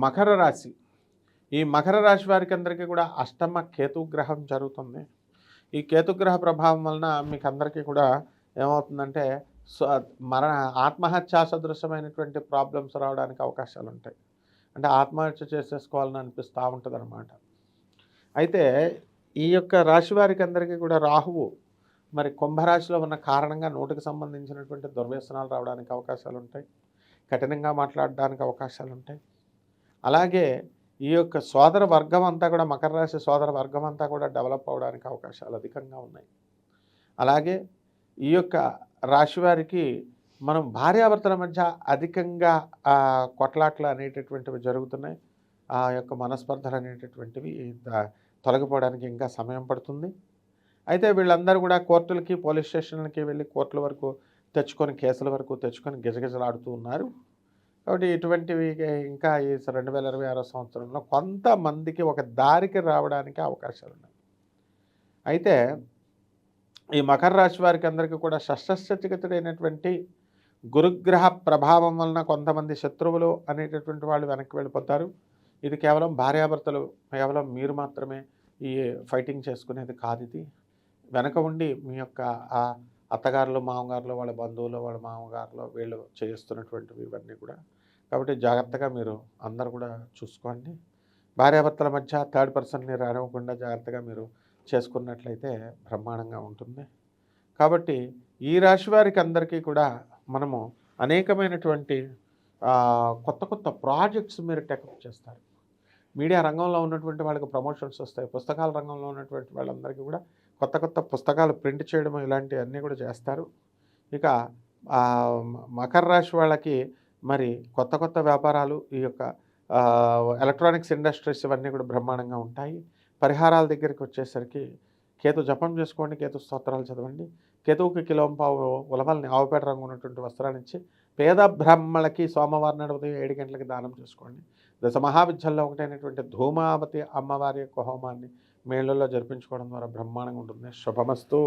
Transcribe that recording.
మకర రాశి. ఈ మకర రాశి వారికి అందరికీ కూడా అష్టమ కేతుగ్రహం జరుగుతుంది. ఈ కేతుగ్రహ ప్రభావం వలన మీకు అందరికీ కూడా ఏమవుతుందంటే స్వ మరణ ఆత్మహత్యా సదృశమైనటువంటి ప్రాబ్లమ్స్ రావడానికి అవకాశాలు ఉంటాయి. అంటే ఆత్మహత్య చేసేసుకోవాలని అనిపిస్తూ ఉంటుందన్నమాట. అయితే ఈ యొక్క రాశి వారికి అందరికీ కూడా రాహువు మరి కుంభరాశిలో ఉన్న కారణంగా నోటికి సంబంధించినటువంటి దుర్వ్యసనాలు రావడానికి అవకాశాలు ఉంటాయి. కఠినంగా మాట్లాడడానికి అవకాశాలు ఉంటాయి. అలాగే ఈ యొక్క సోదర వర్గం అంతా కూడా మకర రాశి సోదర వర్గం అంతా కూడా డెవలప్ అవ్వడానికి అవకాశాలు అధికంగా ఉన్నాయి. అలాగే ఈ యొక్క రాశి వారికి మనం భార్యాభర్తల మధ్య అధికంగా కొట్లాట్లు అనేటటువంటివి జరుగుతున్నాయి. ఆ యొక్క మనస్పర్ధలు అనేటటువంటివి తొలగిపోవడానికి ఇంకా సమయం పడుతుంది. అయితే వీళ్ళందరూ కూడా కోర్టులకి పోలీస్ స్టేషన్లకి వెళ్ళి కోర్టుల వరకు తెచ్చుకొని కేసుల వరకు తెచ్చుకొని గిజగిజలాడుతూ ఉన్నారు. కాబట్టి ఇటువంటివి ఇంకా ఈ 2026 సంవత్సరంలో కొంతమందికి ఒక దారికి రావడానికి అవకాశాలు ఉన్నాయి. అయితే ఈ మకర రాశి వారికి అందరికీ కూడా షష్ఠస్థితిగతుడైనటువంటి గురుగ్రహ ప్రభావం వలన కొంతమంది శత్రువులు అనేటటువంటి వాళ్ళు వెనక్కి వెళ్ళిపోతారు. ఇది కేవలం భార్యాభర్తలు కేవలం మీరు మాత్రమే ఈ ఫైటింగ్ చేసుకునేది కాదు. ఇది వెనక ఉండి మీ యొక్క అత్తగారులు మామగారులు వాళ్ళ బంధువులు వాళ్ళ మామగారులు వీళ్ళు చేస్తున్నటువంటివి ఇవన్నీ కూడా. కాబట్టి జాగ్రత్తగా మీరు అందరూ కూడా చూసుకోండి. భార్యాభర్తల మధ్య థర్డ్ పర్సన్ని రానివ్వకుండా జాగ్రత్తగా మీరు చేసుకున్నట్లయితే బ్రహ్మాండంగా ఉంటుంది. కాబట్టి ఈ రాశి వారికి అందరికీ కూడా మనము అనేకమైనటువంటి కొత్త కొత్త ప్రాజెక్ట్స్ మీరు టేకప్ చేస్తారు. మీడియా రంగంలో ఉన్నటువంటి వాళ్ళకి ప్రమోషన్స్ వస్తాయి. పుస్తకాల రంగంలో ఉన్నటువంటి వాళ్ళందరికీ కూడా కొత్త కొత్త పుస్తకాలు ప్రింట్ చేయడం ఇలాంటివన్నీ కూడా చేస్తారు. ఇక మకర రాశి వాళ్ళకి మరి కొత్త కొత్త వ్యాపారాలు ఈ యొక్క ఎలక్ట్రానిక్స్ ఇండస్ట్రీస్ ఇవన్నీ కూడా బ్రహ్మాండంగా ఉంటాయి. పరిహారాల దగ్గరికి వచ్చేసరికి కేతు జపం చేసుకోండి, కేతు స్తోత్రాలు చదవండి. కేతువుకి కిలోంపావు ఉలవల్ని ఆవుపేట రంగు ఉన్నటువంటి వస్త్రాన్ని ఇచ్చి పేద బ్రాహ్మణులకి సోమవారం నాడు ఉదయం 7 గంటలకి దానం చేసుకోండి. దశ మహావిద్యల్లో ఒకటైనటువంటి ధూమావతి అమ్మవారి యొక్క హోమాన్ని మేళ్ళల్లో జరిపించుకోవడం ద్వారా బ్రహ్మాండంగా ఉంటుంది. శుభమస్తు.